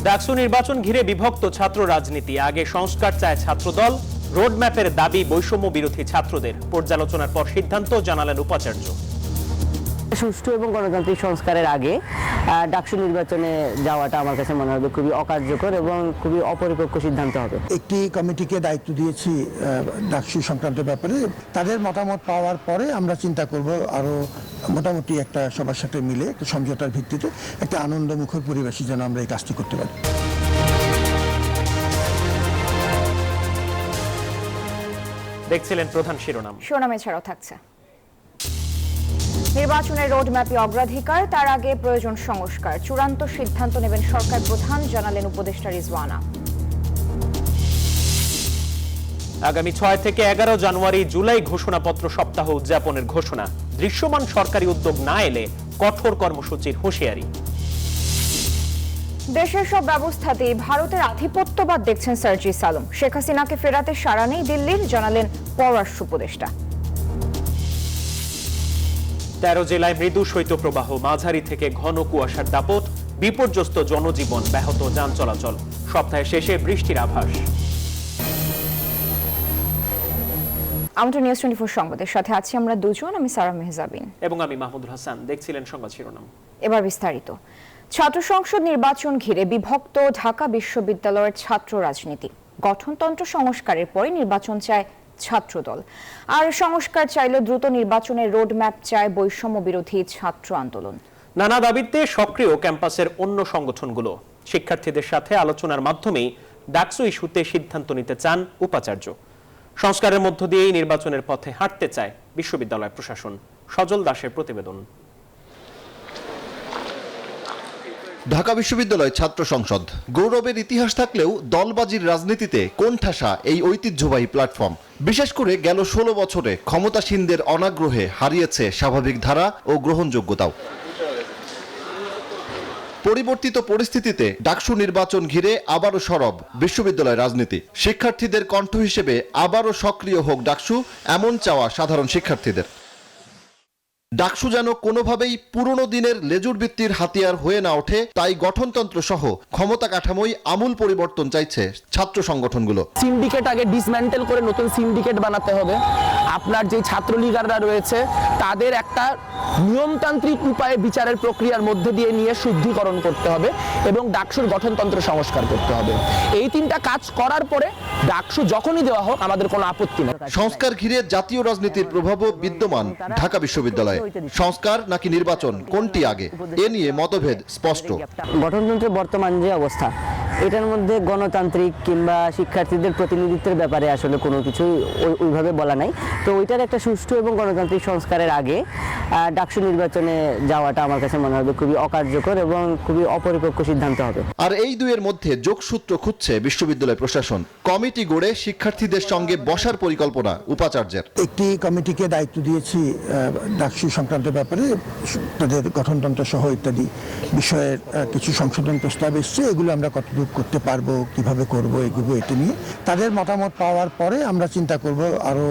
ডাকসু নির্বাচন ঘিরে বিভক্ত ছাত্র রাজনীতি। আগে সংস্কার চায় ছাত্রদল, রোডম্যাপের দাবি বৈষম্য বিরোধী ছাত্রদের। পর্যালোচনার পর সিদ্ধান্ত জানালেন উপাচার্য। সুষ্ঠু এবং গণতান্ত্রিক সংস্কারের আগে ডাকসু নির্বাচনে যাওয়াটা আমার কাছে মনে হবে খুবই অকার্যকর এবং খুবই অপরিপক্ক সিদ্ধান্ত হবে। একটি কমিটিকে দায়িত্ব দিয়েছি ডাকসু সংক্রান্ত ব্যাপারে। তাদের মতামত পাওয়ার পরে আমরা চিন্তা করব আরো মোটামুটি একটা সবার সাথে মিলে একটা সমঝোতার ভিত্তিতে একটা আনন্দমুখর পরিবেশে যেন আমরা এই কাজটি করতে পারি। দেখছিলেন প্রধান শিরোনাম। শিরোনামে ছাড়াও থাকছে নির্বাচনের রোডম্যাপে অগ্রাধিকার, তার আগে প্রয়োজন সংস্কার। চূড়ান্ত সিদ্ধান্ত নেবেন সরকার প্রধান, জানালেন উপদেষ্টা রিজওয়ানা। আগামী 6 থেকে 11 জানুয়ারি জুলাই ঘোষণাপত্র সপ্তাহ উদযাপনের ঘোষণা। দৃশ্যমান সরকারি উদ্যোগ না এলে কঠোর কর্মসূচির হুঁশিয়ারি। দেশের সব ব্যবস্থাতেই ভারতের আধিপত্যবাদ দেখছেন সার্জিস আলম। শেখ হাসিনাকে ফেরাতে সাড়া নেই দিল্লির, জানালেন পররাষ্ট্র উপদেষ্টা। 13 জেলায় মৃদু শৈত্যপ্রবাহ, মাঝারি থেকে ঘন কুয়াশার দাপট, বিপর্যস্ত জনজীবন, ব্যাহত যান চলাচল। সপ্তাহের শেষে বৃষ্টির আভাস। আমাদের নিউজ 24 সংবাদের সাথে আছি আমরা দুজন, আমি সারা মেহজাবিন এবং আমি মাহমুদুল হাসান। দেখছিলেন সংবাদ শিরোনাম। এবার বিস্তারিত। ছাত্র সংসদ নির্বাচন ঘিরে বিভক্ত ঢাকা বিশ্ববিদ্যালয়ের ছাত্র রাজনীতি। গঠনতন্ত্র সংস্কারের পরে নির্বাচন চায় ছাত্রদল, আর সংস্কার চাইলে দ্রুত নির্বাচনের রোডম্যাপ চায় বৈষম্য বিরোধী ছাত্র আন্দোলন। নানা দাবিতে সক্রিয় ক্যাম্পাসের অন্য সংগঠনগুলো। শিক্ষার্থীদের সাথে আলোচনার মাধ্যমেই ডাকসু ইস্যুতে সিদ্ধান্ত নিতে চান উপাচার্য। সংস্কারের মধ্য দিয়েই নির্বাচনের পথে হাঁটতে চায় বিশ্ববিদ্যালয় প্রশাসন। সজল দাসের প্রতিবেদন। ঢাকা বিশ্ববিদ্যালয় ছাত্র সংসদ গৌরবের ইতিহাস থাকলেও দলবাজির রাজনীতিতে কোণঠাসা এই ঐতিহ্যবাহী প্ল্যাটফর্ম। বিশেষ করে গেল 16 বছরে ক্ষমতাসীনদের অনাগ্রহে হারিয়েছে স্বাভাবিক ধারা ও গ্রহণযোগ্যতাও। পরিবর্তিত পরিস্থিতিতে ডাকসু নির্বাচন ঘিরে আবারও সরব বিশ্ববিদ্যালয় রাজনীতি। শিক্ষার্থীদের কণ্ঠ হিসেবে আবারও সক্রিয় হোক ডাকসু, এমন চাওয়া সাধারণ শিক্ষার্থীদের। ডাকসু যেন কোনোভাবেই পুরনো দিনের লেজুর বৃত্তির হাতিয়ার হয়ে না ওঠে, তাই গঠনতন্ত্র সহ ক্ষমতা কাঠামোই আমূল পরিবর্তন চাইছে ছাত্র সংগঠনগুলো। সিন্ডিকেট আগে ডিসম্যান্টেল করে নতুন সিন্ডিকেট বানাতে হবে। আপনার যে ছাত্রলীগাররা রয়েছে তাদের একটা নিয়মতান্ত্রিক উপায়ে বিচারের প্রক্রিয়ার মধ্যে দিয়ে নিয়ে শুদ্ধিকরণ করতে হবে এবং ডাকসুর গঠনতন্ত্র সংস্কার করতে হবে। এই তিনটা কাজ করার পরে ডাকসু যখনই দেওয়া হোক আমাদের কোনো আপত্তি নেই। সংস্কার ঘিরে জাতীয় রাজনীতির প্রভাবও বিদ্যমান ঢাকা বিশ্ববিদ্যালয়ে। সংস্কার নাকি নির্বাচন, কোনটি আগে, এ নিয়ে মতভেদ স্পষ্ট। গঠনতন্ত্রের বর্তমান যে অবস্থা, এটার মধ্যে গণতান্ত্রিক কিংবা শিক্ষার্থীদের প্রতিনিধিত্বের ব্যাপারে আসলে কোনো কিছু ওইভাবে বলা নাই। তো ওইটার একটা সুষ্ঠু এবং গণতান্ত্রিক সংস্কারের আগে ডাকসু নির্বাচনে যাওয়াটা আমার কাছে মনে হবে খুবই অকার্যকর এবং খুবই অপরিপক্ক সিদ্ধান্ত হবে। আর এই দুয়ের মধ্যে যোগসূত্র খুঁজছে বিশ্ববিদ্যালয় প্রশাসন। কমিটি গড়ে শিক্ষার্থীদের সঙ্গে বসার পরিকল্পনা উপাচার্যের। একটি কমিটিকে দায়িত্ব দিয়েছি ডাকসু সংক্রান্ত ব্যাপারে। তাদের গঠনতন্ত্র সহ ইত্যাদি বিষয়ের কিছু সংশোধন প্রস্তাব এসছে, এগুলো আমরা কতটুকু করতে পারবো, কিভাবে করব, এগুলো এটা নিয়ে তাদের মতামত পাওয়ার পরে আমরা চিন্তা করব আরো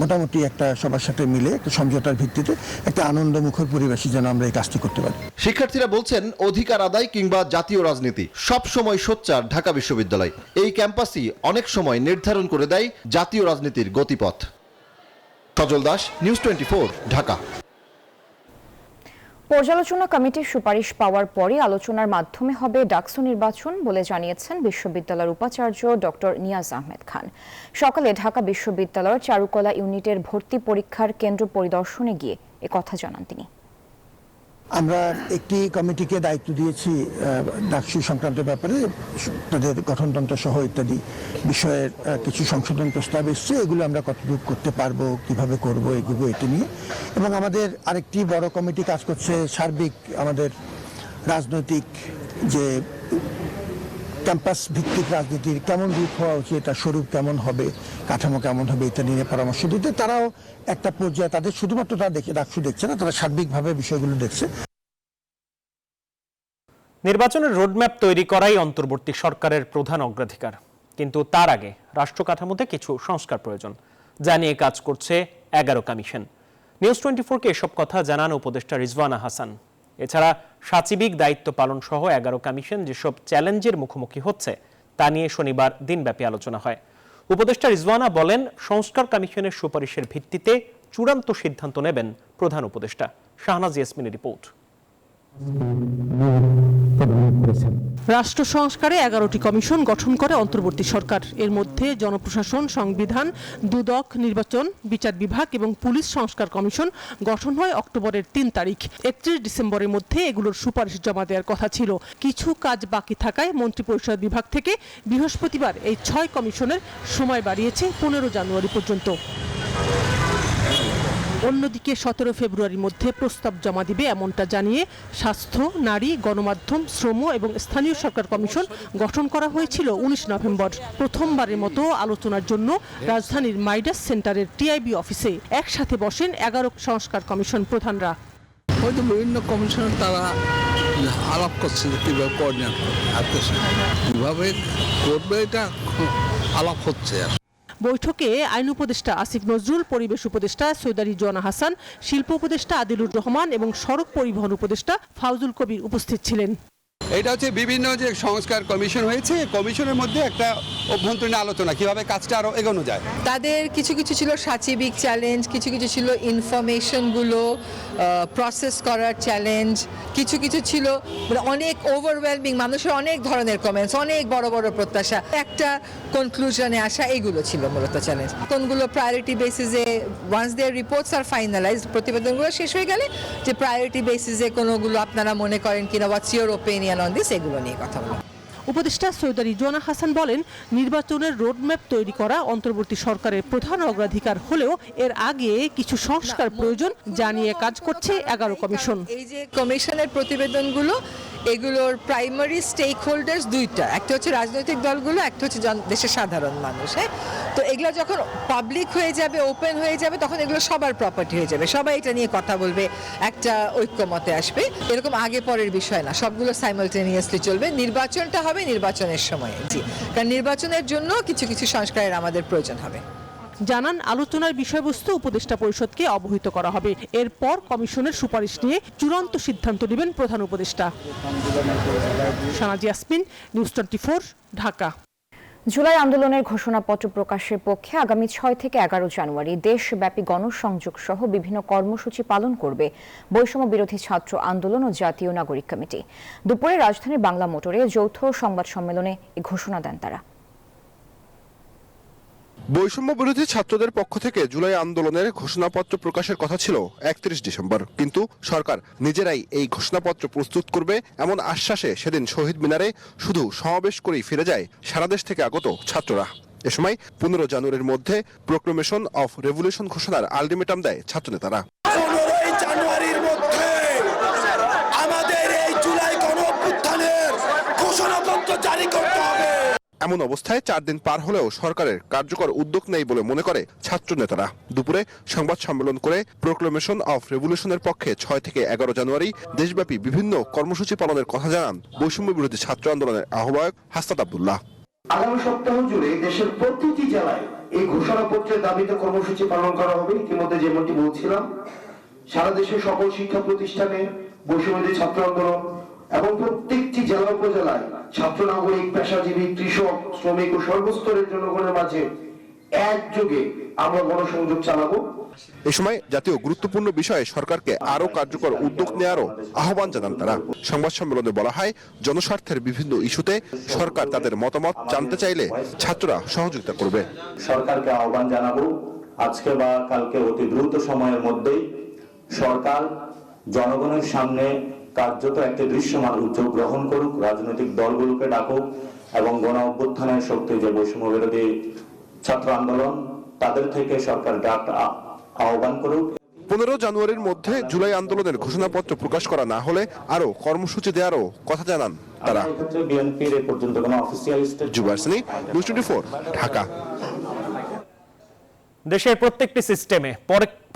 মোটামুটি একটা সবার সাথে মিলে একটা সমঝোতার ভিত্তিতে একটা আনন্দমুখর পরিবেশে যেন আমরা এই কাজটি করতে পারি। শিক্ষার্থীরা বলছেন, অধিকার আদায় কিংবা জাতীয় রাজনীতি সব সময় সোচ্চার ঢাকা বিশ্ববিদ্যালয়। এই ক্যাম্পাসই অনেক সময় নির্ধারণ করে দেয় জাতীয় রাজনীতির গতিপথ। সজল দাস, নিউজ 24, ঢাকা। পর্যালোচনা কমিটির সুপারিশ পাওয়ার পরই আলোচনার মাধ্যমে হবে ডাকসু নির্বাচন বলে জানিয়েছেন বিশ্ববিদ্যালয়ের উপাচার্য ডক্টর নিয়াজ আহমেদ খান। সকালে ঢাকা বিশ্ববিদ্যালয়ের চারুকলা ইউনিটের ভর্তি পরীক্ষার কেন্দ্র পরিদর্শনে গিয়ে একথা জানান তিনি। আমরা একটি কমিটিকে দায়িত্ব দিয়েছি ডাকসু সংক্রান্ত ব্যাপারে। তাদের গঠনতন্ত্র সহ ইত্যাদি বিষয়ের কিছু সংশোধন প্রস্তাব এসছে, এগুলো আমরা কতটুকু করতে পারবো, কিভাবে করব, এগুলো এটা নিয়ে। এবং আমাদের আরেকটি বড় কমিটি কাজ করছে সার্বিক আমাদের রাজনৈতিক যে ক্যাম্পাস ভিত্তিক রাজনীতির কেমন রূপ হওয়া উচিত, তার স্বরূপ কেমন হবে, কাঠামো কেমন হবে ইত্যাদি নিয়ে পরামর্শ দিতে। তারাও একটা পর্যায়ে তাদের শুধুমাত্র তারা ডাকসু দেখছে না, তারা সার্বিকভাবে বিষয়গুলো দেখছে। নির্বাচনের রোডম্যাপ তৈরি করাই অন্তর্বর্তী সরকারের প্রধান অগ্রাধিকার, কিন্তু তার আগে রাষ্ট্র কাঠামোতে কিছু সংস্কার প্রয়োজন, যা নিয়ে কাজ করছে 11 কমিশন। নিউজ 24-কে এসব কথা জানান উপদেষ্টা রিজওয়ানা হাসান। এছাড়া সাচিবিক দায়িত্ব পালন সহ 11 কমিশন যেসব চ্যালেঞ্জের মুখোমুখি হচ্ছে তা নিয়ে শনিবার দিনব্যাপী আলোচনা হয়। উপদেষ্টা রিজওয়ানা বলেন, সংস্কার কমিশনের সুপারিশের ভিত্তিতে চূড়ান্ত সিদ্ধান্ত নেবেন প্রধান উপদেষ্টা। শাহনাজ ইয়াসমিনের রিপোর্ট। রাষ্ট্র সংস্কারে 11টি কমিশন গঠন করে অন্তর্বর্তী সরকার। এর মধ্যে জনপ্রশাসন, সংবিধান, দুদক, নির্বাচন, বিচার বিভাগ এবং পুলিশ সংস্কার কমিশন গঠন হয় অক্টোবরের 3 তারিখ। 31 ডিসেম্বরের মধ্যে এগুলোর সুপারিশ জমা দেওয়ার কথা ছিল। কিছু কাজ বাকি থাকায় মন্ত্রিপরিষদ বিভাগ থেকে বৃহস্পতিবার এই 6 কমিশনের সময় বাড়িয়েছে 15 জানুয়ারি পর্যন্ত। অন্যদিকে 17 ফেব্রুয়ারির মধ্যে প্রস্তাব জমা দিবে এমনটা জানিয়ে স্বাস্থ্য, নারী, গণমাধ্যম, শ্রম এবং স্থানীয় সরকার কমিশন গঠন করা হয়েছিল 19 নভেম্বর। প্রথমবারের মতো আলোচনার জন্য রাজধানীর মাইডাস সেন্টারের টিআইবি অফিসে একসাথে বসেন 11 সংস্কার কমিশন প্রধানরা। হয়তো বিভিন্ন কমিশনার তারা আলাপ করছে যে কীভাবে কোঅর্ডিনেট করবে, কীভাবে করবে, এটা আলাপ হচ্ছে। বৈঠকে আইন উপদেষ্টা আসিফ নজরুল, পরিবেশ উপদেষ্টা সৈয়দা রিজওয়ানা হাসান, শিল্প উপদেষ্টা আদিলুর রহমান এবং সড়ক পরিবহন উপদেষ্টা ফাউজুল কবির উপস্থিত ছিলেন। এটা হচ্ছে বিভিন্ন যে সংস্কার কমিশন হয়েছে, কমিশনের মধ্যে একটা অভ্যন্তরীণ আলোচনা কিভাবে কাজটা আরো এগোনো যায়। তাদের কিছু কিছু ছিল সাচিবিক চ্যালেঞ্জ, কিছু কিছু ছিল ইনফরমেশনগুলো প্রসেস করার চ্যালেঞ্জ, কিছু কিছু ছিল মানে অনেক ওভারওয়েলমিং, মানুষের অনেক ধরনের কমেন্টস, অনেক বড় বড় প্রত্যাশা, একটা কনক্লুশনে আসা, এগুলো ছিল মূলত চ্যালেঞ্জ। কোনগুলো প্রায়োরিটি বেসিসে once there reports are finalized, প্রতিবেদনগুলো শেষ হয়ে গেলে যে প্রায়োরিটি বেসিসে কোনোগুলো আপনারা মনে করেন কিনা, what's your opinion on this, এগুলো নিয়ে কথা বলা। উপদেষ্টা সৈয়দা রিজওয়ানা হাসান বলেন, নির্বাচনের রোডম্যাপ তৈরি করা অন্তর্বর্তী সরকারের প্রধান অগ্রাধিকার হলেও এর আগে কিছু সংস্কার প্রয়োজন, যা নিয়ে কাজ করছে 11 কমিশন। এই যে কমিশনের প্রতিবেদনগুলো, এগুলোর প্রাইমারি স্টেক হোল্ডার্স দুইটা, একটা হচ্ছে রাজনৈতিক দলগুলো, একটা হচ্ছে দেশের সাধারণ মানুষ। হ্যাঁ, তো এগুলো যখন পাবলিক হয়ে যাবে, ওপেন হয়ে যাবে, তখন এগুলো সবার প্রপার্টি হয়ে যাবে, সবাই এটা নিয়ে কথা বলবে, একটা ঐক্যমতে আসবে। এরকম আগে পরের বিষয় না, সবগুলো সাইমালটেনিয়াসলি চলবে। নির্বাচনটা হবে নির্বাচনের সময়, জি, কারণ নির্বাচনের জন্য কিছু কিছু সংস্কারের আমাদের প্রয়োজন হবে। জানান, আলোচনার বিষয়বস্তু উপদেষ্টা পরিষদকে অবহিত করা হবে। এরপর কমিশনের সুপারিশ নিয়ে চূড়ান্ত সিদ্ধান্ত নেবেন প্রধান উপদেষ্টা। শাহনাজ ইয়াসমিন, নিউজ 24, ঢাকা। জুলাই আন্দোলনের ঘোষণাপত্র প্রকাশের পক্ষে আগামী 6 থেকে 11 জানুয়ারি দেশব্যাপী গণসংযোগ সহ বিভিন্ন কর্মসূচি পালন করবে বৈষম্য বিরোধী ছাত্র আন্দোলন ও জাতীয় নাগরিক কমিটি। দুপুরে রাজধানীর বাংলা মোটরে যৌথ সংবাদ সম্মেলনে এ ঘোষণা দেন তারা। বৈষম্য বিরোধী ছাত্রদের পক্ষ থেকে জুলাই আন্দোলনের ঘোষণাপত্র প্রকাশের কথা ছিল 31 ডিসেম্বর, কিন্তু সরকার নিজেরাই এই ঘোষণাপত্র প্রস্তুত করবে এমন আশ্বাসে সেদিন শহীদ মিনারে শুধু সমাবেশ করেই ফিরে যায় সারা দেশ থেকে আগত ছাত্ররা। এ সময় 15 জানুয়ারির মধ্যে প্রোক্লেমেশন অফ রেভলিউশন ঘোষণার আলটিমেটাম দেয় ছাত্রনেতারা। 15 জানুয়ারির মধ্যে আমাদের এই জুলাই গণঅভ্যুত্থানের ঘোষণাপত্র জারি করতে হবে। এমন অবস্থায় 4 দিন পার হলেও সরকারের কার্যকর উদ্যোগ নেই বলে মনে করে ছাত্র নেতারা। দুপুরে সংবাদ সম্মেলন করে প্রোক্লেমেশন অফ রেভলিউশনের পক্ষে 6 থেকে 11 জানুয়ারি দেশব্যাপী বিভিন্ন কর্মসূচি পালনের কথা জানান বৈষম্য বিরোধী ছাত্র আন্দোলনের আহ্বায়ক হাসনাত আব্দুল্লাহ। আগামী সপ্তাহ জুড়ে দেশের প্রতিটি জেলায় এই ঘোষণাপত্রের দাবিতে কর্মসূচি পালন করা হবে। ইতিমধ্যে যেমনটি বলছিলাম, সারা দেশের সকল শিক্ষা প্রতিষ্ঠানে বৈষম্য বিরোধী ছাত্র আন্দোলন এবং প্রত্যেকটি জেলা উপজেলায় ছাত্র, নাগরিক, পেশাজীবী, কৃষক, শ্রমিক ও সর্বস্তরের জনগণের মাঝে একযোগে আমরা গণসংযোগ চালাবো। এ সময় জাতীয় গুরুত্বপূর্ণ বিষয়ে সরকারকে আরো কার্যকর উদ্যোগ নেওয়ারও আহ্বান জানান তারা। সংবাদ সম্মেলনে বলা হয়, জনস্বার্থের বিভিন্ন ইস্যুতে সরকার তাদের মতামত জানতে চাইলে ছাত্ররা সহযোগিতা করবে। সরকারকে আহ্বান জানাবো, আজকে বা কালকে অতি দ্রুত সময়ের মধ্যেই সরকার জনগণের সামনে কার্যত একটি দৃশ্যমান উদ্যোগ গ্রহণ করুক, রাজনৈতিক দলগুলোকে ডাকুক এবং গণ অভ্যুত্থানের শক্তি যে বৈষম্য বিরোধী ছাত্র আন্দোলন, তাদের থেকে সরকার ডাক আহ্বান করুক। 15 জানুয়ারির মধ্যে জুলাই আন্দোলনের ঘোষণাপত্র প্রকাশ করা না হলে আরো কর্মসূচি দেওয়ারও কথা জানান তারা। বিএনপির এ পর্যন্ত কোনো অফিসিয়াল জুবারসিনী, নিউজ 24, ঢাকা। দেশের প্রত্যেকটি সিস্টেমে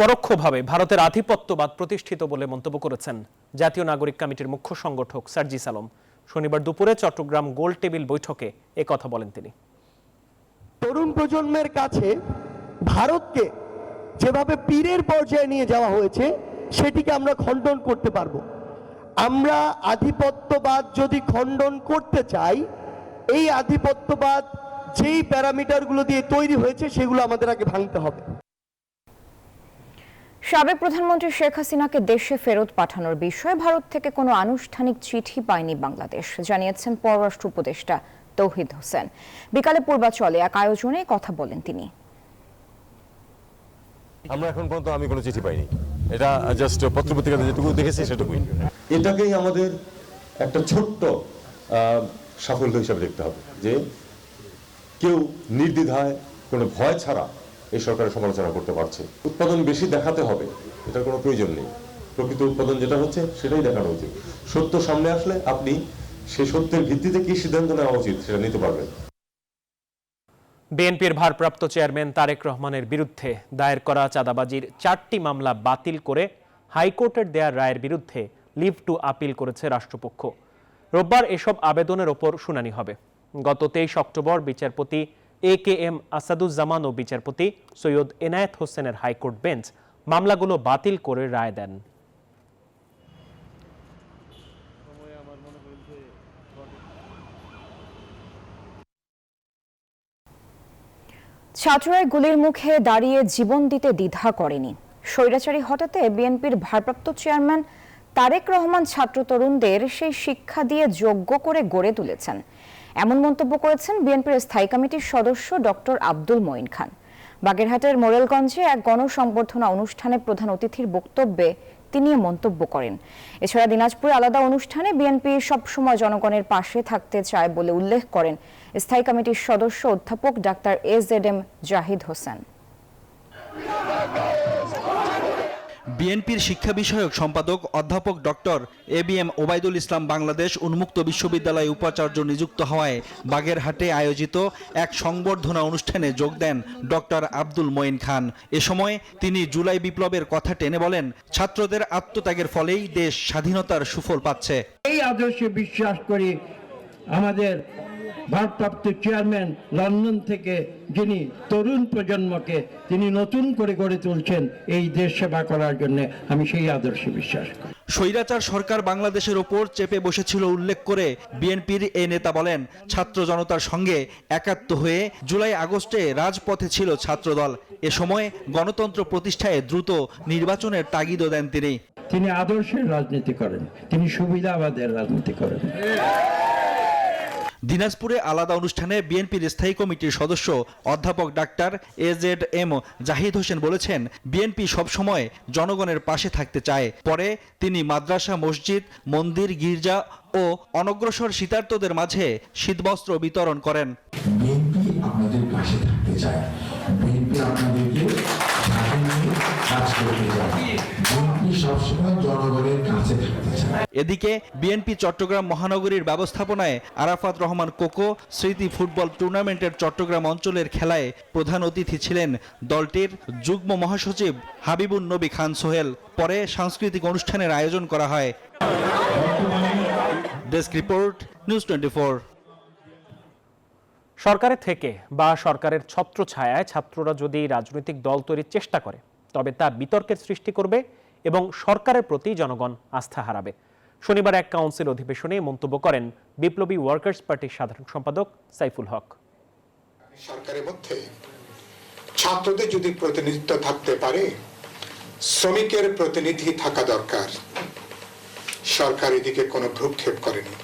পরোক্ষভাবে ভারতের আধিপত্যবাদ প্রতিষ্ঠিত বলে মন্তব্য করেছেন জাতীয় নাগরিক কমিটির মুখ্য সংগঠক সার্জিস আলম। শনিবার দুপুরে চট্টগ্রাম গোল টেবিল বৈঠকে একথা বলেন তিনি। তরুণ প্রজন্মের কাছে ভারতকে যেভাবে পীরের পর্যায়ে নিয়ে যাওয়া হয়েছে, সেটিকে আমরা খণ্ডন করতে পারবো। আমরা আধিপত্যবাদ যদি খণ্ডন করতে চাই, এই আধিপত্যবাদ যেই প্যারামিটারগুলো দিয়ে তৈরি হয়েছে সেগুলো আমাদের আগে ভাঙতে হবে। সাবেক প্রধানমন্ত্রী শেখ হাসিনাকে দেশে ফেরত পাঠানোর বিষয়ে ভারত থেকে কোনো আনুষ্ঠানিক চিঠি পায়নি বাংলাদেশ, জানিয়েছেন পররাষ্ট্র উপদেষ্টা তৌহিদ হোসেন। বিকালে পূর্বাচলে এক আয়োজনে কথা বলেন তিনি। আমরা এখন পর্যন্ত আমি কোনো চিঠি পাইনি, এটা জাস্ট পত্রপত্রিকাতে যেটুকু দেখেছি সেটুকুই। এটাকেই আমাদের একটা ছোট্ট সাফল্য হিসাবে দেখতে হবে যে কেউ নির্দ্বিধায় কোনো ভয় ছাড়া এই সরকারের সমালোচনা করতে পারছে। উৎপাদন বেশি দেখাতে হবে, এটার কোনো প্রয়োজন নেই। প্রকৃত উৎপাদন যেটা হচ্ছে সেটাই দেখানো উচিত। সত্য সামনে আসলে আপনি সেই সত্যের ভিত্তিতে কি সিদ্ধান্ত নেওয়া উচিত সেটা নিতে পারবেন। বিএনপির ভারপ্রাপ্ত চেয়ারম্যান তারেক রহমানের বিরুদ্ধে দায়ের করা চাঁদাবাজির 4টি মামলা বাতিল করে হাইকোর্টের দেয়া রায়ের বিরুদ্ধে লিভ টু আপিল করেছে রাষ্ট্রপক্ষ। রোববার এসব আবেদনের ওপর শুনানি হবে। গত 23 অক্টোবর বিচারপতি AKM আসাদুজ্জামান ও বিচারপতি সৈয়দ এনায়েত হোসেনের হাইকোর্ট বেঞ্চ মামলাগুলো বাতিল করে রায় দেন। ছাত্ররাই গুলির মুখে দাঁড়িয়ে জীবন দিতে দ্বিধা করেনি। স্বৈরাচারী হটাতে বিএনপির ভারপ্রাপ্ত চেয়ারম্যান তারেক রহমান ছাত্র তরুণদের সেই শিক্ষা দিয়ে যোগ্য করে গড়ে তুলেছেন, এমন মন্তব্য করেছেন বিএনপির স্থায়ী কমিটির সদস্য ডক্টর আব্দুল মঈন খান। বাগেরহাটের মোরেলগঞ্জে এক গণসংবর্ধনা অনুষ্ঠানে প্রধান অতিথির বক্তব্যে তিনি মন্তব্য করেন। এছাড়া দিনাজপুরে আলাদা অনুষ্ঠানে বিএনপি সবসময় জনগণের পাশে থাকতে চায় বলে উল্লেখ করেন স্থায়ী কমিটির সদস্য অধ্যাপক ডাক্তার AZM জাহিদ হোসেন। বিএনপির শিক্ষা বিষয়ক সম্পাদক অধ্যাপক ডক্টর ABM ওবায়দুল ইসলাম বাংলাদেশ উন্মুক্ত বিশ্ববিদ্যালয়ে উপাচার্য নিযুক্ত হওয়ায় বাগেরহাটে আয়োজিত এক সংবর্ধনা অনুষ্ঠানে যোগ দেন ডক্টর আব্দুল মঈন খান। এ সময় তিনি জুলাই বিপ্লবের কথা টেনে বলেন, ছাত্রদের আত্মত্যাগের ফলেই দেশ স্বাধীনতার সুফল পাচ্ছে। এই আদর্শে বিশ্বাস করি আমাদের ভারপ্রাপ্ত চেয়ারম্যান লন্ডন থেকে যিনি তরুণ প্রজন্মকে তিনি নতুন করে গড়ে তুলছেন এই দেশ সেবা করার জন্য, আমি সেই আদর্শে বিশ্বাস করি। স্বৈরাচার সরকার বাংলাদেশের ওপর চেপে বসেছিল উল্লেখ করে বিএনপির এই নেতা বলেন, ছাত্র জনতার সঙ্গে একাত্ম হয়ে জুলাই আগস্টে রাজপথে ছিল ছাত্রদল। এ সময় গণতন্ত্র প্রতিষ্ঠায় দ্রুত নির্বাচনের তাগিদও দেন তিনি আদর্শের রাজনীতি করেন, তিনি সুবিধাবাদের রাজনীতি করেন। দিনাজপুরে আলাদা অনুষ্ঠানে বিএনপির স্থায়ী কমিটির সদস্য অধ্যাপক ডাক্তার AZM জাহিদ হোসেন বলেছেন, বিএনপি সবসময় জনগণের পাশে থাকতে চায়। পরে তিনি মাদ্রাসা, মসজিদ, মন্দির, গির্জা ও অনগ্রসর শীতার্তদের মাঝে শীতবস্ত্র বিতরণ করেন। বিএনপি আপনাদের পাশে থাকতে চায়, বিএনপি আপনাদেরকে কাজ করতে চায়, বিএনপি সবসময় জনগণের কাছে থাকতে চায়। এদিকে বিএনপি চট্টগ্রাম মহানগরীর ব্যবস্থাপনায় আরাফাত রহমান কোকো স্মৃতি ফুটবল টুর্নামেন্টের চট্টগ্রাম অঞ্চলের খেলায় প্রধান অতিথি ছিলেন দলটির যুগ্ম মহাসচিব হাবিবুন নবী খান সোহেল। পরে সাংস্কৃতিক অনুষ্ঠানের আয়োজন করা হয়। Desk report, news 24। সরকারের থেকে বা সরকারের ছত্রছায়ায় ছাত্ররা যদি রাজনৈতিক দল তৈরির চেষ্টা করে তবে তা বিতর্কের সৃষ্টি করবে এবং সরকারের প্রতি জনগণ আস্থা হারাবে। শনিবার এক কাউন্সিল অধিবেশনে মন্তব্য করেন বিপ্লবী ওয়ার্কার্স পার্টির সাধারণ সম্পাদক সাইফুল হক। সরকারের মধ্যে ছাত্রদের যদি প্রতিনিধিত্ব থাকতে পারে, শ্রমিকের প্রতিনিধি থাকা দরকার। সরকার এদিকে কোনো ভ্রুক্ষেপ করেনি,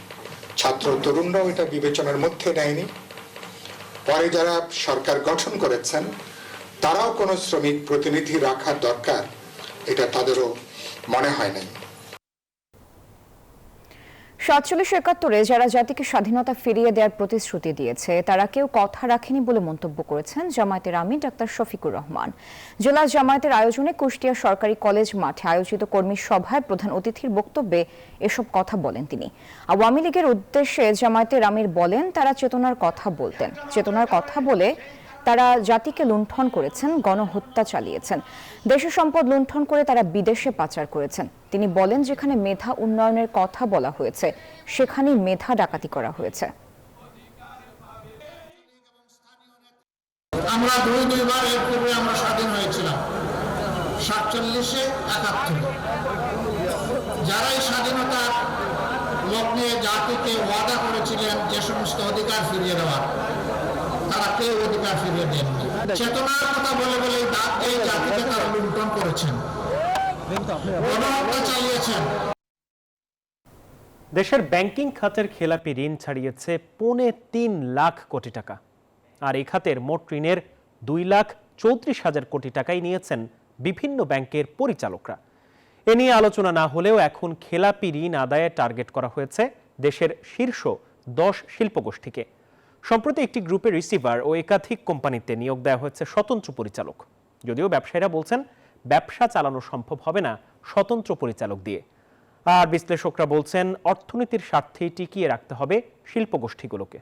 ছাত্র তরুণরাও এটা বিবেচনার মধ্যে নেয়নি। পরে যারা সরকার গঠন করেছেন তারাও কোনো শ্রমিক প্রতিনিধি রাখার দরকার এটা তাদেরও মনে হয় নাই। 47-71 যারা জাতিকে স্বাধীনতা ফিরিয়ে দেওয়ার প্রতিশ্রুতি দিয়েছে তারা কেউ কথা রাখেনি বলে মন্তব্য করেছেন জামায়াতের আমির ডাক্তার শফিকুর রহমান। জেলা জামায়াতের আয়োজনে কুষ্টিয়া সরকারি কলেজ মাঠে আয়োজিত কর্মী সভায় প্রধান অতিথির বক্তব্যে এসব কথা বলেন তিনি। আওয়ামী লীগের উদ্দেশ্যে জামায়াতের আমির বলেন, তারা চেতনার কথা বলতেন, চেতনার কথা বলে তারা জাতিকে লুণ্ঠন করেছেন, গণহত্যা চালিয়েছেন, দেশের সম্পদ লুণ্ঠন করে তারা বিদেশে পাচার করেছেন। তিনি বলেন, যেখানে মেধা উন্নয়নের কথা বলা হয়েছে সেখানেই মেধা ডাকাতি করা হয়েছে। আমরা দুইবার এর পূর্বে আমরা স্বাধীন হয়েছিলাম, 47-71। যারা এই স্বাধীনতার জাতিকে ওয়াদা করেছিলেন যে সমস্ত অধিকার ফিরিয়ে দেওয়ার, তারা কেউ অধিকার ফিরিয়ে দেননি। চেতনার কথা বলে বলে এই জাতিকে তারা লুণ্ঠন করেছেন, গণহত্যা চালিয়েছেন। দেশের ব্যাংকিং খাতের খেলাপি ঋণ ছাড়িয়েছে 3.25 লাখ কোটি টাকা, আর এই খাতের মোট ঋণের 2,34,000 কোটি টাকাই নিয়েছেন বিভিন্ন ব্যাংকের পরিচালকরা। এ নিয়ে আলোচনা না হলেও এখন খেলাপি ঋণ আদায়ে টার্গেট করা হয়েছে দেশের শীর্ষ 10 শিল্পগোষ্ঠীকে। সম্প্রতি একটি গ্রুপের রিসিভার ও একাধিক কোম্পানিতে নিয়োগ দেওয়া হয়েছে স্বতন্ত্র পরিচালক। যদিও ব্যবসায়ীরা বলছেন ব্যবসা চালানো সম্ভব হবে না স্বতন্ত্র পরিচালক দিয়ে। আর বিশ্লেষকরা বলছেন অর্থনীতির স্বার্থেই টিকিয়ে রাখতে হবে শিল্পগোষ্ঠীগুলোকে।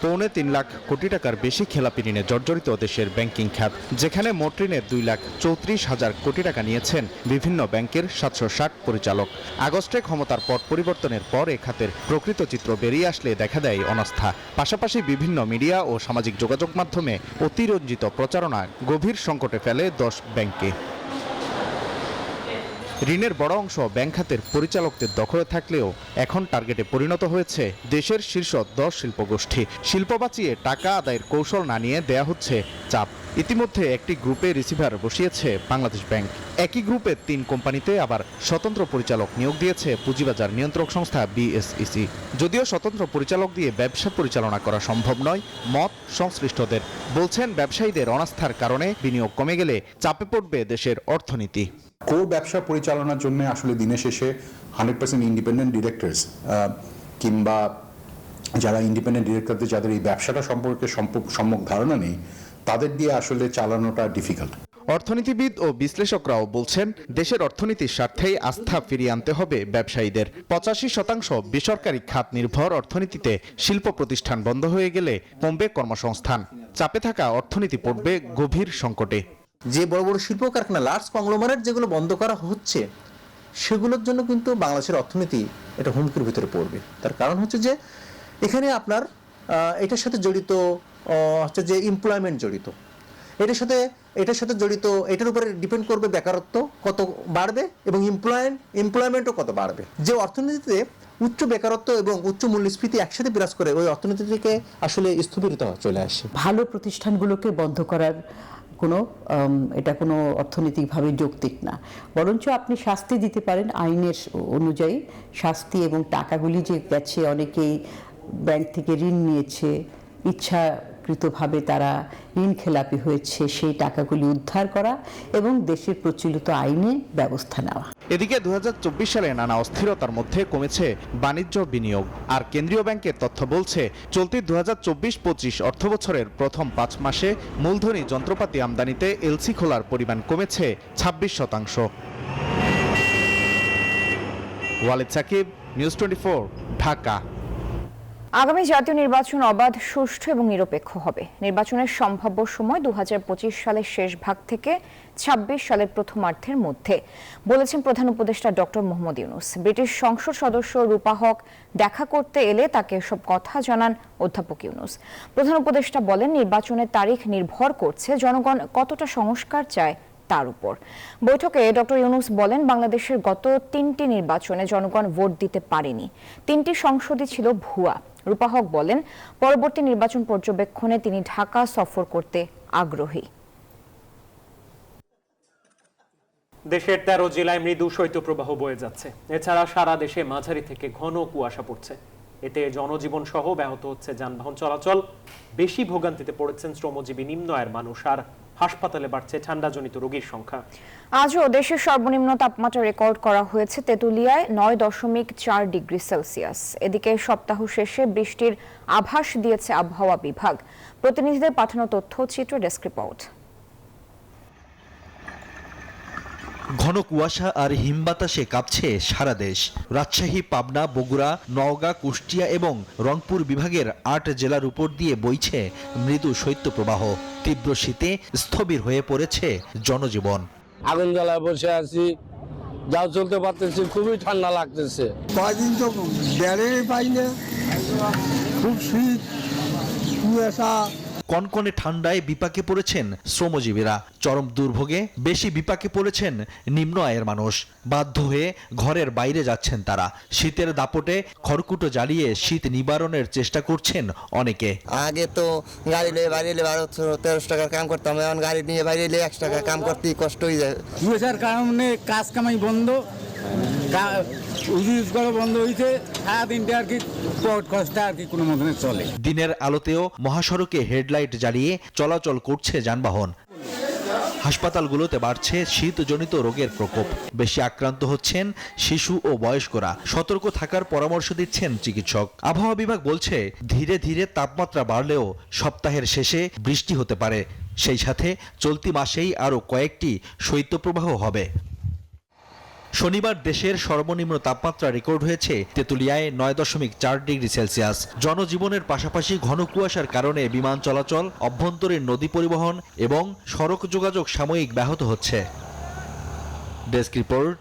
3.25 লাখ কোটি টাকার বেশি খেলাপি ঋণে জর্জরিত দেশের ব্যাংকিং খাত, যেখানে মোট ঋণের 2,34,000 কোটি টাকা নিয়েছেন বিভিন্ন ব্যাংকের 760 পরিচালক। আগস্টে ক্ষমতার পট পরিবর্তনের পর এ খাতের প্রকৃত চিত্র বেরিয়ে আসলে দেখা দেয় অনাস্থা। পাশাপাশি বিভিন্ন মিডিয়া ও সামাজিক যোগাযোগ মাধ্যমে অতিরঞ্জিত প্রচারণা গভীর সংকটে ফেলে 10 ব্যাংককে। ঋণের বড় অংশ ব্যাংক খাতের পরিচালকদের দখলে থাকলেও এখন টার্গেটে পরিণত হয়েছে দেশের শীর্ষ 10 শিল্পগোষ্ঠী। শিল্প বাঁচিয়ে টাকা আদায়ের কৌশল না নিয়ে দেয়া হচ্ছে চাপ। ইতিমধ্যে একটি গ্রুপে রিসিভার বসিয়েছে বাংলাদেশ ব্যাংক। একই গ্রুপে 3 কোম্পানিতে আবার স্বতন্ত্র পরিচালক নিয়োগ দিয়েছে পুঁজিবাজার নিয়ন্ত্রক সংস্থা বিএসইসি। যদিও স্বতন্ত্র পরিচালক দিয়ে ব্যবসা পরিচালনা করা সম্ভব নয় মত সংশ্লিষ্টদের। বলছেন ব্যবসায়ীদের অনাস্থার কারণে বিনিয়োগ কমে গেলে চাপে পড়বে দেশের অর্থনীতি। কোর ব্যবসা পরিচালনার জন্য আসলে দিনের শেষে 100% ইন্ডিপেন্ডেন্ট ডিরেক্টরস কিংবা যারা ইন্ডিপেন্ডেন্ট ডিরেক্টরদের যাদের এই ব্যবসাটা সম্পর্কে সম্যক ধারণা নেই, তাদের দিয়ে আসলে চালানোটা ডিফিকাল্ট। অর্থনীতিবিদ ও বিশ্লেষকরাও বলছেন দেশের অর্থনীতির স্বার্থেই আস্থা ফিরিয়ে আনতে হবে ব্যবসায়ীদের। 85% বেসরকারি খাত নির্ভর অর্থনীতিতে শিল্প প্রতিষ্ঠান বন্ধ হয়ে গেলে কমবে কর্মসংস্থান। চাপে থাকা অর্থনীতি পড়বে গভীর সংকটে। যে বড় বড় শিল্প কারখানা লার্জ কংগ্লোমারেট যেগুলো বন্ধ করা হচ্ছে, সেগুলোর জন্য কিন্তু বাংলাদেশের অর্থনীতি এটা হুমকির ভিতরে পড়বে। তার কারণ হচ্ছে যে এখানে আপনার এটার সাথে জড়িত হচ্ছে যে এমপ্লয়মেন্ট জড়িত, এটার সাথে জড়িত, এটার উপরে ডিপেন্ড করবে বেকারত্ব কত বাড়বে এবং এমপ্লয়মেন্টও কত বাড়বে। যে অর্থনীতিতে উচ্চ বেকারত্ব এবং উচ্চ মূল্যস্ফীতি একসাথে বিরাজ করে, ওই অর্থনীতি থেকে আসলে স্থবিরতা চলে আসে। ভালো প্রতিষ্ঠানগুলোকে বন্ধ করার এটা কোনো অর্থনৈতিকভাবে যৌক্তিক না, বরঞ্চ আপনি শাস্তি দিতে পারেন আইনের অনুযায়ী। শাস্তি এবং টাকাগুলি যে গেছে, অনেকেই ব্যাংক থেকে ঋণ নিয়েছে, ইচ্ছাকৃতভাবে তারা ঋণ খেলাপি হয়েছে, সেই টাকাগুলি উদ্ধার করা এবং দেশের প্রচলিত আইনে ব্যবস্থা নেওয়া। এদিকে 2024 সালে নানা অস্থিরতার মধ্যে কমেছে বাণিজ্য বিনিয়োগ। আর কেন্দ্রীয় ব্যাংকের তথ্য বলছে চলতি 2024-25 অর্থবছরের প্রথম 5 মাসে মূলধনী যন্ত্রপাতি আমদানিতে এলসি খোলার পরিমাণ কমেছে 26%। ওয়ালিদ সাকিব, নিউজ 24, ঢাকা। আগামী জাতীয় নির্বাচন অবাধ, সুষ্ঠু এবং নিরপেক্ষ হবে। নির্বাচনের সম্ভাব্য সময় 2025 সালের শেষ ভাগ থেকে 26 সালের প্রথমার্ধের মধ্যে, বলেছেন প্রধান উপদেষ্টা ডক্টর মোহাম্মদ ইউনূস। ব্রিটিশ সংসদ সদস্য রূপা হক দেখা করতে এলে তাকে সব কথা জানান অধ্যাপক ইউনূস। প্রধান উপদেষ্টা বলেন, নির্বাচনের তারিখ নির্ভর করছে জনগণ কতটা সংস্কার চায় তার উপর। বৈঠকে ডক্টর ইউনূস বলেন, বাংলাদেশের গত 3টি নির্বাচনে জনগণ ভোট দিতে পারেনি, 3টি সংসদই ছিল ভুয়া। রূপা হক বলেন, পরবর্তী নির্বাচন পর্যবেক্ষণে তিনি ঢাকা সফর করতে আগ্রহী। দেশের 13 জেলায় মৃদু শৈত্যপ্রবাহ বয়ে যাচ্ছে। এছাড়া সারা দেশে মাঝারি থেকে ঘন কুয়াশা পড়ছে। এতে জনজীবন সহ ব্যাহত হচ্ছে যানবাহন চলাচল। বেশি ভোগান্তিতে পড়েছেন শ্রমজীবী নিম্ন আয়ের মানুষ, আর হাসপাতালে বাড়ছে ঠান্ডাজনিত রোগীর সংখ্যা। আজও দেশের সর্বনিম্ন তাপমাত্রা রেকর্ড করা হয়েছে তেঁতুলিয়ায় 9.4 ডিগ্রি সেলসিয়াস। এদিকে সপ্তাহ শেষে বৃষ্টির আভাস দিয়েছে আবহাওয়া বিভাগ। প্রতিনিধিদের পাঠানো তথ্য চিত্র ডেস্ক রিপোর্ট। ঘন কুয়াশা আর হিমবাতাসে কাঁপছে সারা দেশ। রাজশাহী, পাবনা, বগুড়া, নওগাঁ, কুষ্টিয়া এবং রংপুর বিভাগের 8 জেলার উপর দিয়ে বইছে মৃদু শৈত্যপ্রবাহ। তীব্র শীতে স্থবির হয়ে পড়েছে জনজীবন। আগুন জ্বালায় বসে আছি, যাও চলতে পারতেছি, খুবই ঠান্ডা লাগতেছে। কয়দিন তো বেড়ে পাই না, খুব শীত, কুয়াশা। কনকনে ঠান্ডায় বিপাকে পড়েছেন শ্রমজীবীরা, চরম দুর্ভোগে বেশি বিপাকে পড়েছেন নিম্ন আয়ের মানুষ। বাধ্য হয়ে ঘরের বাইরে যাচ্ছেন তারা। শীতের দাপটে খড়কুটো জ্বালিয়ে শীত নিবারণের চেষ্টা করছেন অনেকে। আগে তো গাড়ি নিয়ে বাইরে এলে 1200-1300 টাকার কাম করতাম, এখন গাড়ি নিয়ে বাইরে এলে 1 টাকা কাম করতেই কষ্ট হয়ে যায়। কুয়াশার কারণে কাজ কামাই বন্ধ, বন্ধ হয়েছে, সারাদিনটা আর কি কষ্ট আর কি কোনো মতনে চলে। দিনের আলোতেও মহাসড়কে হেডলাইট জ্বালিয়ে চলাচল করছে যানবাহন। হাসপাতালগুলোতে বাড়ছে শীতজনিত রোগের প্রকোপ। বেশি আক্রান্ত হচ্ছেন শিশু ও বয়স্করা। সতর্ক থাকার পরামর্শ দিচ্ছেন চিকিৎসক। আবহাওয়া বিভাগ বলছে ধীরে ধীরে তাপমাত্রা বাড়লেও সপ্তাহের শেষে বৃষ্টি হতে পারে। সেই সাথে চলতি মাসেই আরও কয়েকটি শৈত্যপ্রবাহ হবে। শনিবার দেশের সর্বনিম্ন তাপমাত্রা রেকর্ড হয়েছে তেঁতুলিয়ায় 9.4 ডিগ্রি সেলসিয়াস। জনজীবনের পাশাপাশি ঘন কুয়াশার কারণে বিমান চলাচল, অভ্যন্তরীণ নদী পরিবহন এবং সড়ক যোগাযোগ সাময়িক ব্যাহত হচ্ছে। Desk report,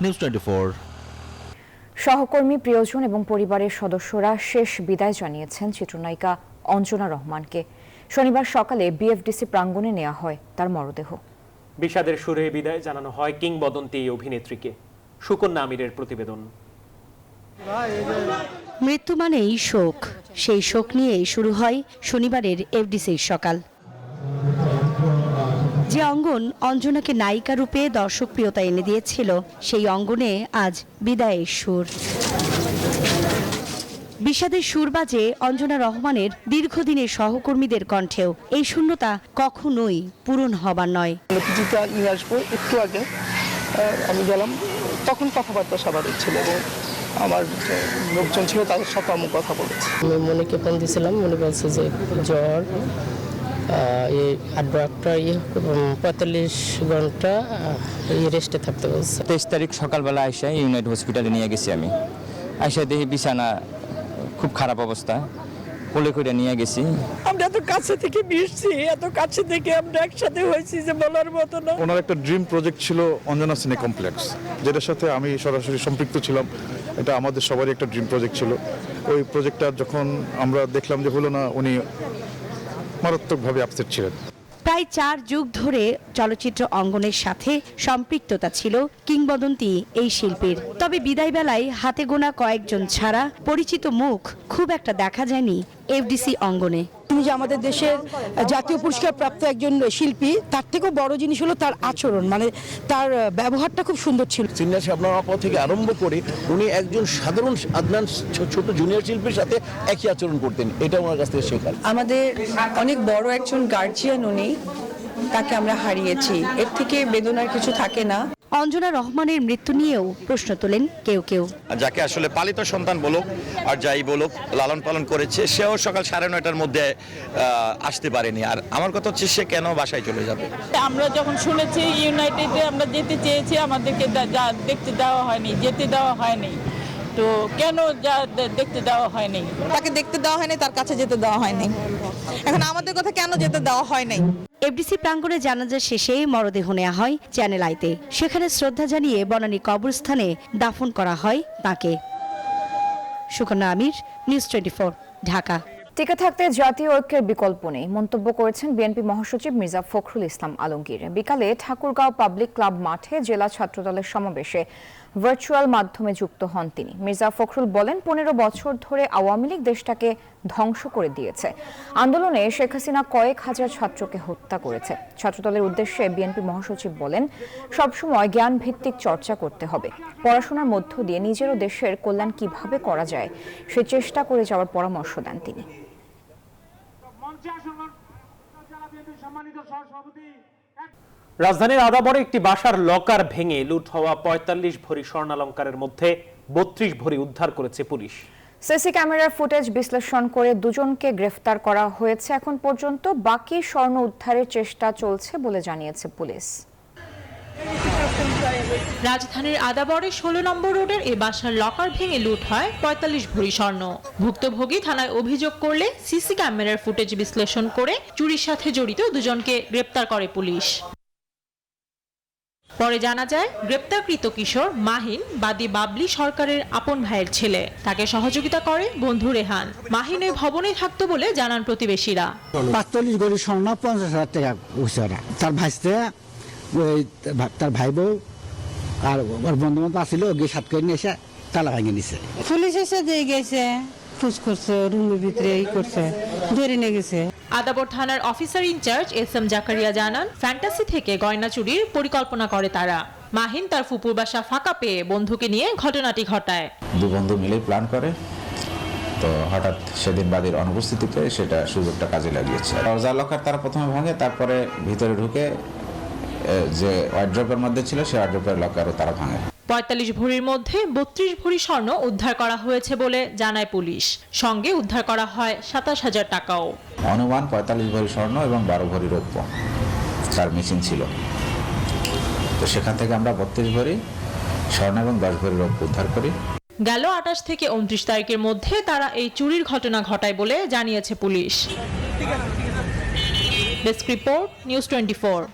news 24। সহকর্মী, প্রিয়জন এবং পরিবারের সদস্যরা শেষ বিদায় জানিয়েছেন চিত্রনায়িকা অঞ্জনা রহমানকে। শনিবার সকালে বিএফডিসি প্রাঙ্গণে নেওয়া হয় তার মরদেহ। বিষাদের সুরে বিদায় জানানো হয় কিংবদন্তি এই অভিনেত্রীকে। সুকন্যা আমিরের প্রতিবেদন। মৃত্যু মানেই শোক। সেই শোক নিয়েই শুরু হয় শনিবারের এফডিসির সকাল। যে অঙ্গন অঞ্জনাকে নায়িকা রূপে দর্শক প্রিয়তা এনে দিয়েছিল, সেই অঙ্গনে আজ বিদায়ের সুর। বিষাদের সুর বাজে অঞ্জনা রহমানের দীর্ঘদিনের সহকর্মীদের কণ্ঠেও। এই শূন্যতা কখনোই পূরণ হবার নয়। নিয়ে আসবো একটু আগে আমি গেলাম, তখন কথাবার্তা স্বাভাবিক ছিল এবং আমার লোকজন ছিল তাদের সাথে আমি কথা বলেছি। আমি মনিকে ফোন দিয়েছিলাম, মনে বলছে যে জ্বর, এই 45 ঘন্টা রেস্টে থাকতে বলছে। 23 তারিখ সকালবেলা আইসা ইউনাইটেড হসপিটালে নিয়ে গেছি আমি। আইসা দেখি বিছানা খুব খারাপ অবস্থা, কোলে করে নিয়ে গেছি। আমরা এত কাছে থেকে মিশছি, এত কাছে থেকে আমরা একসাথে হয়েছি যে বলার মতো না। ওনার একটা ড্রিম প্রজেক্ট ছিল অঞ্জনা সিনে কমপ্লেক্স, যেটার সাথে আমি সরাসরি সম্পৃক্ত ছিলাম। এটা আমাদের সবারই একটা ড্রিম প্রজেক্ট ছিল। ওই প্রজেক্টটা যখন আমরা দেখলাম যে হলো না, উনি মারাত্মকভাবে আপসেট ছিলেন। প্রায় 4 যুগ ধরে চলচ্চিত্র অঙ্গনের সাথে সম্পৃক্ততা ছিল কিংবদন্তি এই শিল্পীর। তবে বিদায় বেলায় হাতে গোনা কয়েকজন ছাড়া পরিচিত মুখ খুব একটা দেখা যায়নি এফডিসি অঙ্গনে। তিনি যে আমাদের দেশের জাতীয় পুরস্কার প্রাপ্ত একজন শিল্পী, তার থেকেও বড় জিনিস হলো তার আচরণ, মানে তার ব্যবহারটা খুব সুন্দর ছিল। সিনিয়র শাবনার আপা থেকে আরম্ভ করে উনি একজন সাধারণ আদনান ছোট জুনিয়র শিল্পীর সাথে একই আচরণ করতেন। এটা ওনার কাছ থেকে শেখার। আমাদের অনেক বড় একজন গার্জিয়ান উনি, তাকে আমরা হারিয়েছি। এর থেকে বেদনার কিছু থাকে না। অঞ্জনা রহমানের মৃত্যু নিয়েও প্রশ্ন তোলেন কেউ কেউ। যাকে আসলে পালিত সন্তান বলুক আর যাই বলুক, লালন পালন করেছে, সেও সকাল 9:30টার মধ্যে আসতে পারেনি। আর আমার কথা হচ্ছে সে কেন বাসায় চলে যাবে। আমরা যখন শুনেছি ইউনাইটেডে আমরা যেতে চেয়েছি, আমাদেরকে দেখতে দেওয়া হয়নি, যেতে দেওয়া হয়নি। তো কেন দেখতে দেওয়া হয়নি? তাকে দেখতে দেওয়া হয়নি, তার কাছে যেতে দেওয়া হয়নি। এখন আমাদের কথা কেন যেতে দেওয়া হয়নি? এফডিসি প্রাঙ্গণে জানাজা শেষে মরদেহ নেওয়া হয় চ্যানেল আইতে। সেখানে শ্রদ্ধা জানিয়ে বনানী কবরস্থানে দাফন করা হয় তাকে। সুকন্যা আমির, নিউজ 24, ঢাকা। টিকে থাকতে জাতীয় ঐক্যের বিকল্প নেই মন্তব্য করেছেন বিএনপি মহাসচিব মির্জা ফখরুল ইসলাম আলমগীর। বিকালে ঠাকুরগাঁও পাবলিক ক্লাব মাঠে জেলা ছাত্রদলের সমাবেশে ভার্চুয়াল মাধ্যমে যুক্ত হন তিনি। মির্জা ফখরুল বলেন, 15 বছর ধরে আওয়ামী লীগ দেশটাকে ধ্বংস করে দিয়েছে। আন্দোলনে শেখ হাসিনা কয়েক হাজার ছাত্রকে হত্যা করেছে। ছাত্রদলের উদ্দেশ্যে বিএনপি মহাসচিব বলেন, সবসময় জ্ঞান ভিত্তিক চর্চা করতে হবে। পড়াশোনার মধ্য দিয়ে নিজের ও দেশের কল্যাণ কিভাবে করা যায় সে চেষ্টা করে যাওয়ার পরামর্শ দেন তিনি। রাজধানীর আদাবরে একটি বাসার লকার ভেঙে লুট হওয়া 45 ভরি স্বর্ণালংকারের মধ্যে 32 ভরি উদ্ধার করেছে পুলিশ। সিসি ক্যামেরার ফুটেজ বিশ্লেষণ করে দুজনকে গ্রেফতার করা হয়েছে। এখন পর্যন্ত বাকি স্বর্ণ উদ্ধারের চেষ্টা চলছে বলে জানিয়েছে পুলিশ। রাজধানীর আদাবরে 16 নম্বর রোডের এ বাসার লকার ভেঙে লুট হয় 45 ভরি স্বর্ণ। ভুক্তভোগী থানায় অভিযোগ করলে সিসি ক্যামেরার ফুটেজ বিশ্লেষণ করে চুরির সাথে জড়িত দুজনকে গ্রেপ্তার করে পুলিশ। পরে জানা যায় গ্রেপ্তারকৃত কিশোর মাহিন বাদী বাবলি সরকারের আপন ভাইয়ের ছেলে। তাকে সহযোগিতা করে বন্ধু রেহান। মাহিন ওই ভবনে থাকতো বলে জানান প্রতিবেশীরা। 45 গড়ি স্বর্ণ 50,000 টাকা উঠছে ওরা। তার ভাইস্তে ওই তার ভাই বউ আর ওর বন্ধু বান্ধব আসছিল, গিয়ে সাত করে নিয়ে এসে তালা ভাঙিয়ে নিছে। পুলিশ এসে দিয়ে গেছে, ফুস করছে, রুমের ভিতরে করছে, ধরে নিয়ে গেছে। আদাবর থানার অফিসার ইনচার্জ SM জাকারিয়া জানান, ফ্যান্টাসি থেকে গয়না চুরির পরিকল্পনা করে তারা। মাহিন তার ফুপুর বাসা ফাঁকা পেয়ে বন্ধুকে নিয়ে ঘটনাটি ঘটায়। দুই বন্ধু মিলে প্ল্যান করে, তো হঠাৎ সেদিন বাদীর অনুপস্থিতিতে সেটা সুযোগটা কাজে লাগিয়েছে। দরজা লকার তারা প্রথমে ভাঙে, তারপরে ভিতরে ঢুকে যে ওয়ার্ড্রপের মধ্যে ছিল সেই ওয়ার্ড্রপের লকারও তারা ভাঙে। 45 ভরির মধ্যে 32 ভরি স্বর্ণ উদ্ধার করা হয়েছে বলে জানায় পুলিশ। সঙ্গে উদ্ধার করা হয় 27,000 টাকাও। অনুমান 45 ভরি স্বর্ণ এবং 12 ভরি রৌপ্য তার মিসিং ছিল। তো সেখান থেকে আমরা 32 ভরি স্বর্ণ এবং 10 ভরি রৌপ্য উদ্ধার করি। গেল 28 থেকে 29 তারিখের মধ্যে তারা এই চুরির ঘটনা ঘটায় বলে জানিয়েছে পুলিশ। Desk report, news 24।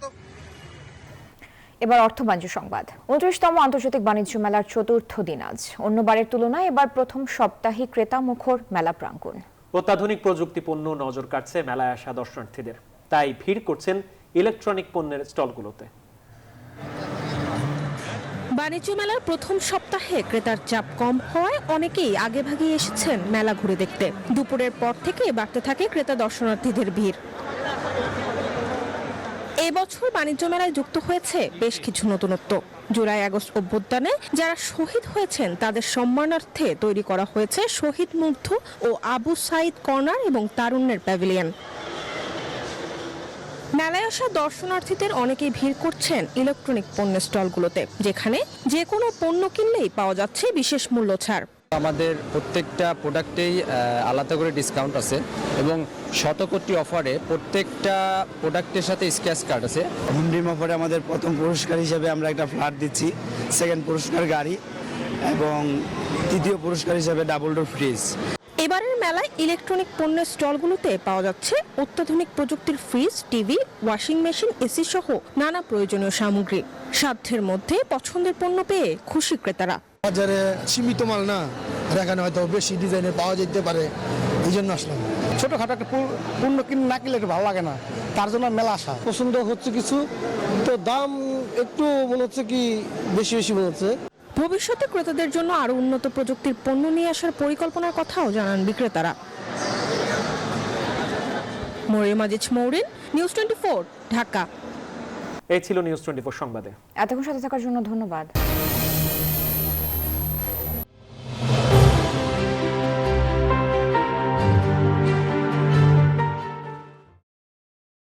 এবার অর্থ বাণিজ্য সংবাদ। 29তম আন্তর্জাতিক বাণিজ্য মেলার চতুর্থ দিন আজ। অন্যবারের তুলনায় এবার প্রথম সপ্তাহে ক্রেতা মুখর মেলা প্রাঙ্গণ। অত্যাধুনিক প্রযুক্তিপণ্য নজর কাটছে মেলায় আসা দর্শনার্থীদের, তাই ভিড় করছেন ইলেকট্রনিক পণ্যের স্টলগুলোতে। বাণিজ্য মেলার প্রথম সপ্তাহে ক্রেতার চাপ কম হওয়ায় অনেকেই আগেভাগে এসেছেন মেলা ঘুরে দেখতে। দুপুরের পর থেকে বাড়তে থাকে ক্রেতা দর্শনার্থীদের ভিড়। এবছর বাণিজ্য মেলায় যুক্ত হয়েছে বেশ কিছু নতুনত্ব। জুলাই আগস্ট অভ্যুত্থানে যারা শহীদ হয়েছেন তাদের সম্মানার্থে তৈরি করা হয়েছে শহীদ মুগ্ধ ও আবু সাইদ কর্নার এবং তারুণ্যের প্যাভিলিয়ন। মেলায় আসা দর্শনার্থীদের অনেকেই ভিড় করছেন ইলেকট্রনিক পণ্যের স্টলগুলোতে, যেখানে যে কোনো পণ্য কিনলেই পাওয়া যাচ্ছে বিশেষ মূল্য ছাড়। আমাদের প্রত্যেকটা প্রোডাক্টেই আলাদা করে ডিসকাউন্ট আছে এবং শতকোটি অফারে প্রত্যেকটা প্রোডাক্টের সাথে স্ক্র্যাচ কার্ড আছে। হোমডিম অফারে আমাদের প্রথম পুরস্কার হিসেবে আমরা একটা ফ্ল্যাট দিচ্ছি, সেকেন্ড পুরস্কার গাড়ি এবং তৃতীয় পুরস্কার হিসেবে ডাবল ডোর ফ্রিজ। এবারের মেলায় ইলেকট্রনিক পণ্যের স্টলগুলোতে পাওয়া যাচ্ছে অত্যাধুনিক প্রযুক্তির fridge, TV, washing machine, AC সহ নানা প্রয়োজনীয় সামগ্রী। সাধ্যের মধ্যে পছন্দের পণ্য পেয়ে খুশি ক্রেতারা। বাজারে সীমিত মাল না, এখানে হয়তো বেশি ডিজাইনের পাওয়া যেতে পারে, এই জন্য আসলাম। ছোটখাটো একটা পণ্য কিনে না কিনলে একটু ভালো লাগে না, তার জন্য মেলা আসা। পছন্দ হচ্ছে কিছু, তো দাম একটু মনে হচ্ছে কি বেশি বেশি মনে হচ্ছে। ভবিষ্যতে ক্রেতাদের জন্য আরো উন্নত প্রযুক্তির পণ্য নিয়ে আসার পরিকল্পনার কথাও জানান বিক্রেতারা। মরিয়ম আজিজ মৌরিন, নিউজ 24, ঢাকা। এই ছিল নিউজ 24 সংবাদে। এতক্ষণ সাথে থাকার জন্য ধন্যবাদ।